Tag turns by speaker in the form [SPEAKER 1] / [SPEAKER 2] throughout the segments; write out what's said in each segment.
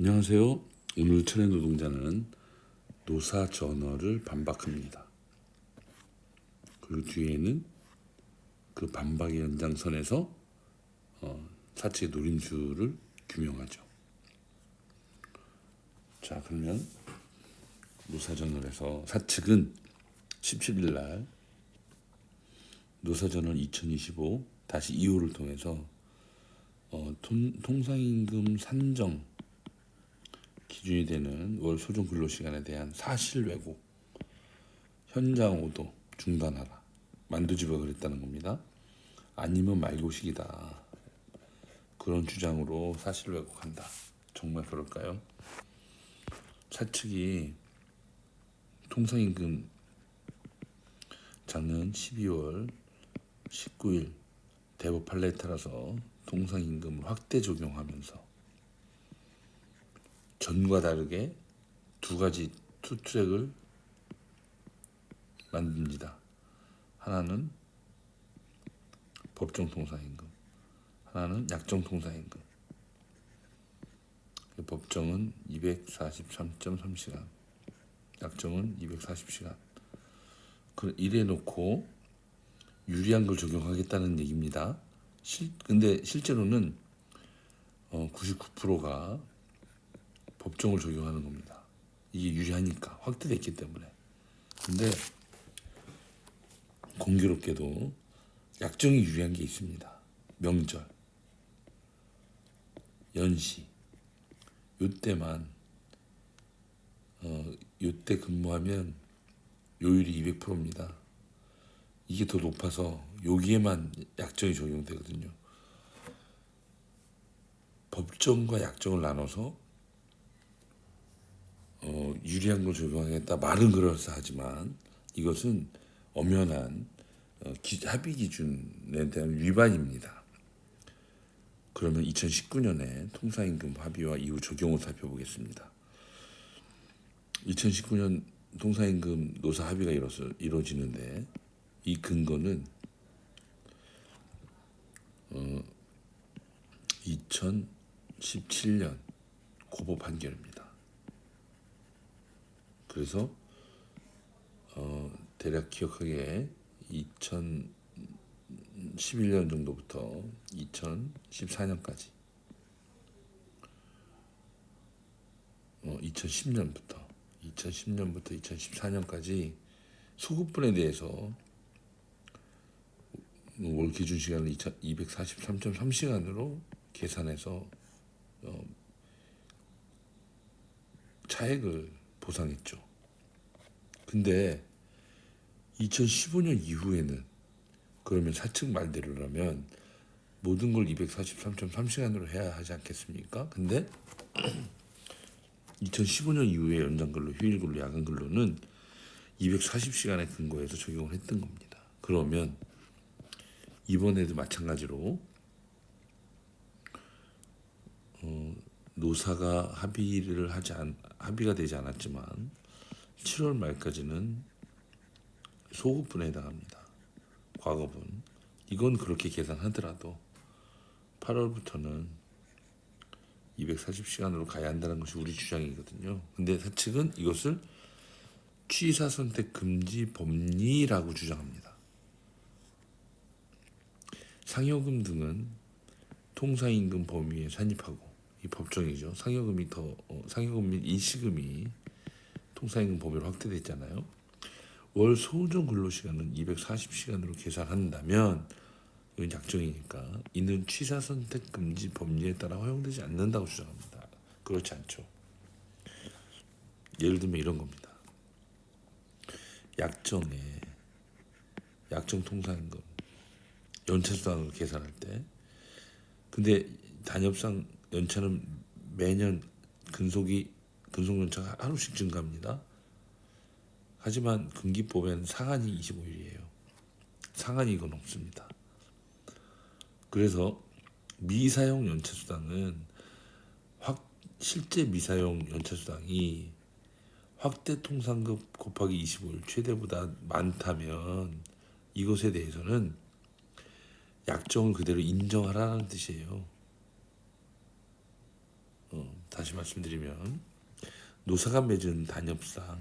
[SPEAKER 1] 안녕하세요. 오늘 천의 노동자는 노사 전어를 반박합니다. 그리고 뒤에는 그 반박의 연장선에서 사측의 노림수를 규명하죠. 자, 그러면 노사 전어에서 사측은 17일 날 노사 전어 2025 다시 2호를 통해서 통상임금 산정 기준이 되는 월 소정 근로시간에 대한 사실 왜곡, 현장 오도 중단하라. 만두지가 그랬다는 겁니다. 아니면 말고식이다. 그런 주장으로 사실 왜곡한다. 정말 그럴까요? 사측이 통상임금 작년 12월 19일 대법 판례에 따라서 통상임금을 확대 적용하면서 전과 다르게 두 가지 투트랙을 만듭니다. 하나는 법정 통상임금, 하나는 약정 통상임금. 법정은 243.3시간, 약정은 240시간. 이래 놓고 유리한 걸 적용하겠다는 얘기입니다. 근데 실제로는 99%가 법정을 적용하는 겁니다. 이게 유리하니까, 확대됐기 때문에. 근데 공교롭게도 약정이 유리한 게 있습니다. 명절, 연시, 요때만 요때 근무하면 요율이 200%입니다. 이게 더 높아서 여기에만 약정이 적용되거든요. 법정과 약정을 나눠서 유리한 걸 적용하겠다 말은 그럴싸하지만 이것은 엄연한 합의 기준에 대한 위반입니다. 그러면 2019년에 통상임금 합의와 이후 적용을 살펴보겠습니다. 2019년 통상임금 노사 합의가 이루어지는데 이 근거는 2017년 고법 판결입니다. 그래서 대략 기억하기에 2011년 정도부터 2014년까지 2010년부터 2014년까지 소급분에 대해서 월 기준 시간을 243.3시간으로 계산해서 차액을 보상했죠. 근데 2015년 이후에는 그러면 사측 말대로라면 모든 걸 243.3시간으로 해야 하지 않겠습니까? 근데 2015년 이후에 연장근로, 휴일근로, 야간근로는 240시간에 근거해서 적용을 했던 겁니다. 그러면 이번에도 마찬가지로 노사가 합의가 되지 않았지만 7월 말까지는 소급분에 해당합니다. 과거분. 이건 그렇게 계산하더라도 8월부터는 240시간으로 가야 한다는 것이 우리 주장이거든요. 근데 사측은 이것을 취사 선택 금지 법리라고 주장합니다. 상여금 등은 통상임금 범위에 산입하고 이 법정이죠. 상여금 및 일시금이 통상임금 범위로 확대됐잖아요. 월 소정 근로시간은 240시간으로 계산한다면 이건 약정이니까 이는 취사 선택 금지 법리에 따라 허용되지 않는다고 주장합니다. 그렇지 않죠. 예를 들면 이런 겁니다. 약정 통상임금 연차수당으로 계산할 때 근데 단협상 연차는 매년 근속 연차가 하루씩 증가합니다. 하지만 금기법에는 상한이 25일이에요. 상한이 이건 없습니다. 그래서 미사용 연차수당은 실제 미사용 연차수당이 확대 통상급 곱하기 25일 최대보다 많다면 이것에 대해서는 약정을 그대로 인정하라는 뜻이에요. 다시 말씀드리면 노사간 맺은 단협상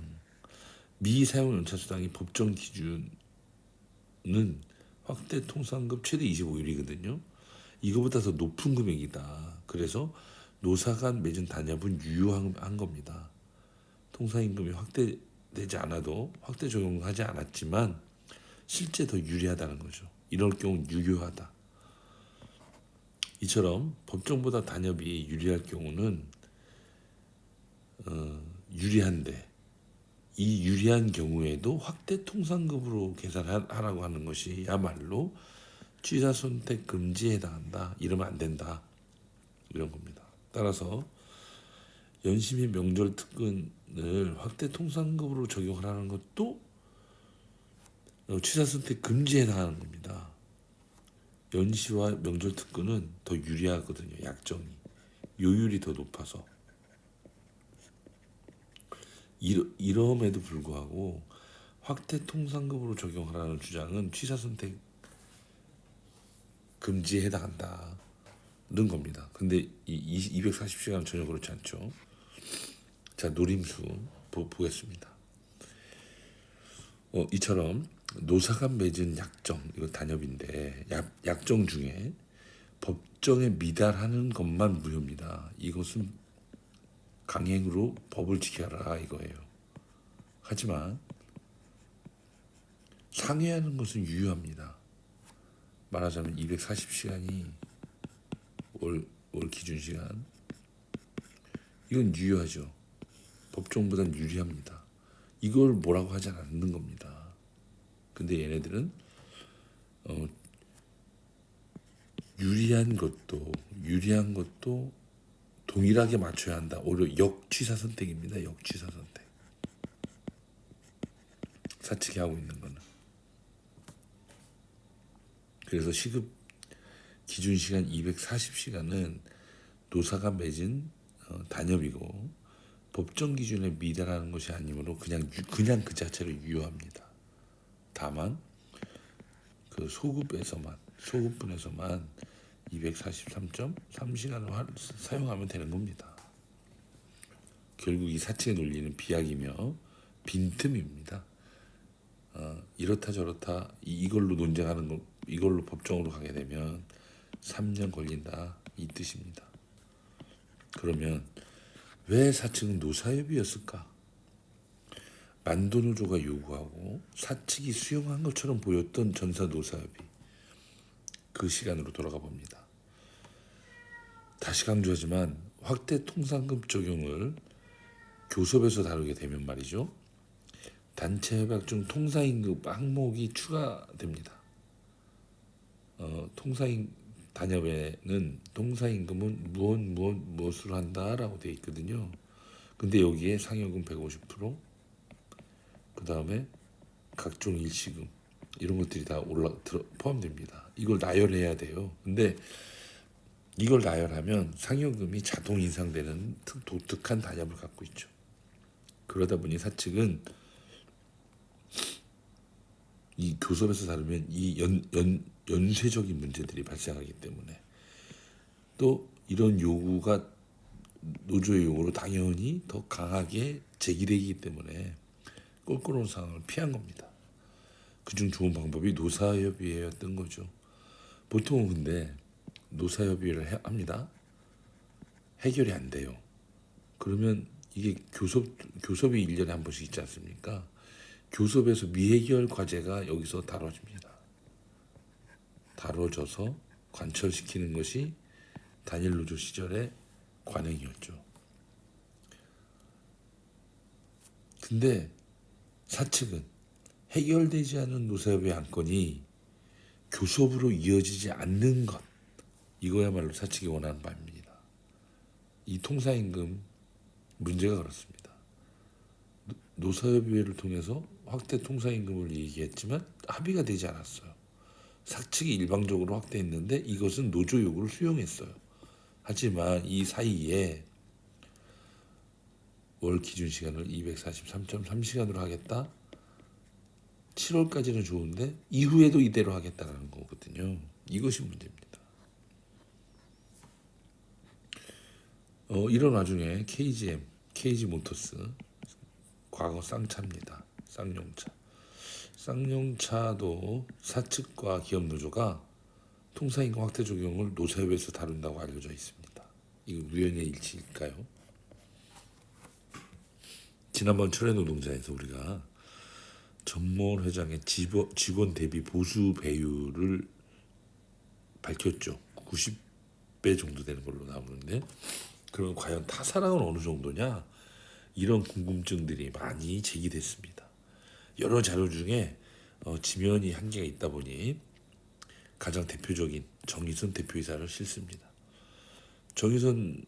[SPEAKER 1] 미사용 연차수당이 법정 기준은 확대 통상금 최대 25일이거든요. 이거보다 더 높은 금액이다. 그래서 노사간 맺은 단협은 유효한 겁니다. 통상임금이 확대되지 않아도 확대 적용하지 않았지만 실제 더 유리하다는 거죠. 이럴 경우 유효하다. 이처럼 법정보다 단협이 유리할 경우는 유리한데 이 유리한 경우에도 확대 통상급으로 계산하라고 하는 것이야말로 취사 선택 금지에 해당한다. 이러면 안 된다. 이런 겁니다. 따라서 연시 및 명절 특근을 확대 통상급으로 적용하라는 것도 취사 선택 금지에 해당하는 겁니다. 연시와 명절 특근은 더 유리하거든요. 약정이 요율이 더 높아서 이럼에도 불구하고 확대 통상급으로 적용하라는 주장은 취사 선택 금지에 해당한다는 겁니다. 근데 이 240시간은 전혀 그렇지 않죠. 자, 노림수 보겠습니다. 이처럼 노사간 맺은 약정, 이거 단협인데 약정 중에 법정에 미달하는 것만 무효입니다. 이것은 강행으로 법을 지켜라 이거예요. 하지만 상회하는 것은 유효합니다. 말하자면 240시간이 월 기준 시간, 이건 유효하죠. 법정보다는 유리합니다. 이걸 뭐라고 하지 않는 겁니다. 근데 얘네들은 유리한 것도 동일하게 맞춰야 한다. 오히려 역취사 선택입니다. 역취사 선택. 사측이 하고 있는 거는. 그래서 시급 기준 시간 240시간은 노사간 맺은 단협이고 법정 기준에 미달하는 것이 아니므로 그냥 그 자체로 유효합니다. 다만 그 소급분에서만 243.3시간을 사용하면 되는 겁니다. 결국 이 사측의 논리는 비약이며 빈틈입니다. 이렇다 저렇다 이걸로 논쟁하는 거, 이걸로 법정으로 가게 되면 3년 걸린다 이 뜻입니다. 그러면 왜 사측은 노사협의였을까? 만도노조가 요구하고 사측이 수용한 것처럼 보였던 전사노사협의, 그 시간으로 돌아가 봅니다. 다시 강조하지만 확대 통상금 적용을 교섭에서 다루게 되면 말이죠, 단체 협약 중 통사임금 항목이 추가됩니다. 단협에는 통사임금은 무엇으로 한다라고 되어 있거든요. 근데 여기에 상여금 150%, 그 다음에 각종 일시금 이런 것들이 다 포함됩니다. 이걸 나열해야 돼요. 근데 이걸 나열하면 상여금이 자동 인상되는 독특한 단협을 갖고 있죠. 그러다 보니 사측은 이 교섭에서 다루면 이 연쇄적인 문제들이 발생하기 때문에, 또 이런 요구가 노조의 요구로 당연히 더 강하게 제기되기 때문에 꼴꼴한 상황을 피한 겁니다. 그중 좋은 방법이 노사협의회였던 거죠. 보통은 근데 노사협의회를 합니다. 해결이 안 돼요. 그러면 이게 교섭이 1년에 한 번씩 있지 않습니까? 교섭에서 미해결 과제가 여기서 다뤄집니다. 다뤄져서 관철시키는 것이 단일 노조 시절의 관행이었죠. 근데 사측은 해결되지 않은 노사협의 안건이 교섭으로 이어지지 않는 것, 이거야말로 사측이 원하는 바입니다. 이 통사임금 문제가 그렇습니다. 노사협의회를 통해서 확대 통사임금을 얘기했지만 합의가 되지 않았어요. 사측이 일방적으로 확대했는데 이것은 노조 요구를 수용했어요. 하지만 이 사이에 월 기준 시간을 243.3시간으로 하겠다. 7월까지는 좋은데 이후에도 이대로 하겠다는 거거든요. 이것이 문제입니다. 이런 와중에 KGM, KG모터스 과거 쌍차입니다. 쌍용차. 쌍용차도 사측과 기업 노조가 통사임금 확대 적용을 노사협에서 다룬다고 알려져 있습니다. 이거 우연의 일치일까요? 지난번 철회 노동자에서 우리가 정몽원 회장의 직원 대비 보수 배율을 밝혔죠. 90배 정도 되는 걸로 나오는데, 그럼 과연 타사랑은 어느 정도냐? 이런 궁금증들이 많이 제기됐습니다. 여러 자료 중에 지면이 한계가 있다 보니 가장 대표적인 정의선 대표이사를 실습니다. 정의선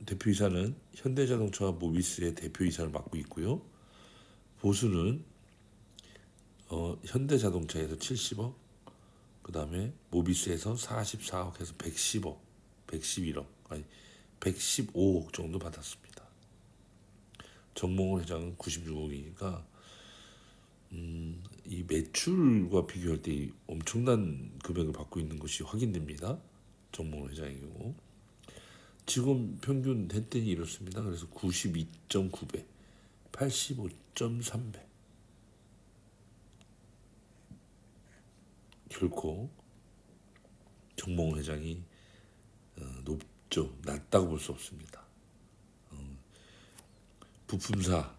[SPEAKER 1] 대표이사는 현대자동차와 모비스의 대표이사를 맡고 있고요. 보수는 현대자동차에서 70억, 그 다음에 모비스에서 44억 해서 110억, 111억, 아니 115억 정도 받았습니다. 정몽원 회장은 96억이니까 이 매출과 비교할 때 엄청난 금액을 받고 있는 것이 확인됩니다. 정몽원 회장의 경우. 직원 평균 혜택이 이렇습니다. 그래서 92.9배, 85.3배. 결코 정몽원 회장이 높죠. 낮다고 볼 수 없습니다. 부품사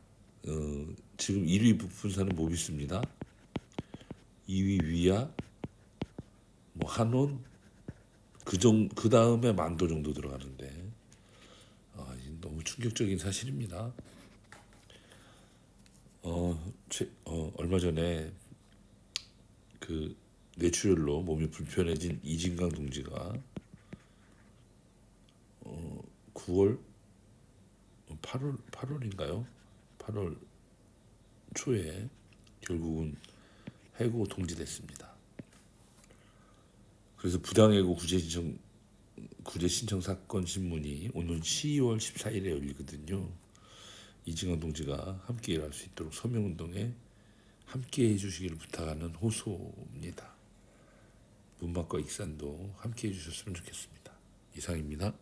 [SPEAKER 1] 지금 1위 부품사는 모비스입니다. 2위 위아, 뭐 한온, 그 다음에 만도 정도 들어가는데 너무 충격적인 사실입니다. 얼마 전에 그 뇌출혈로 몸이 불편해진 이진강 동지가 9월 8월인가요? 8월 초에 결국은 해고 통지됐습니다. 그래서 부당해고 구제 신청 사건 신문이 오는 12월 14일에 열리거든요. 이진강 동지가 함께 일할 수 있도록 서명운동에 함께 해주시기를 부탁하는 호소입니다. 문막과 익산도 함께 해주셨으면 좋겠습니다. 이상입니다.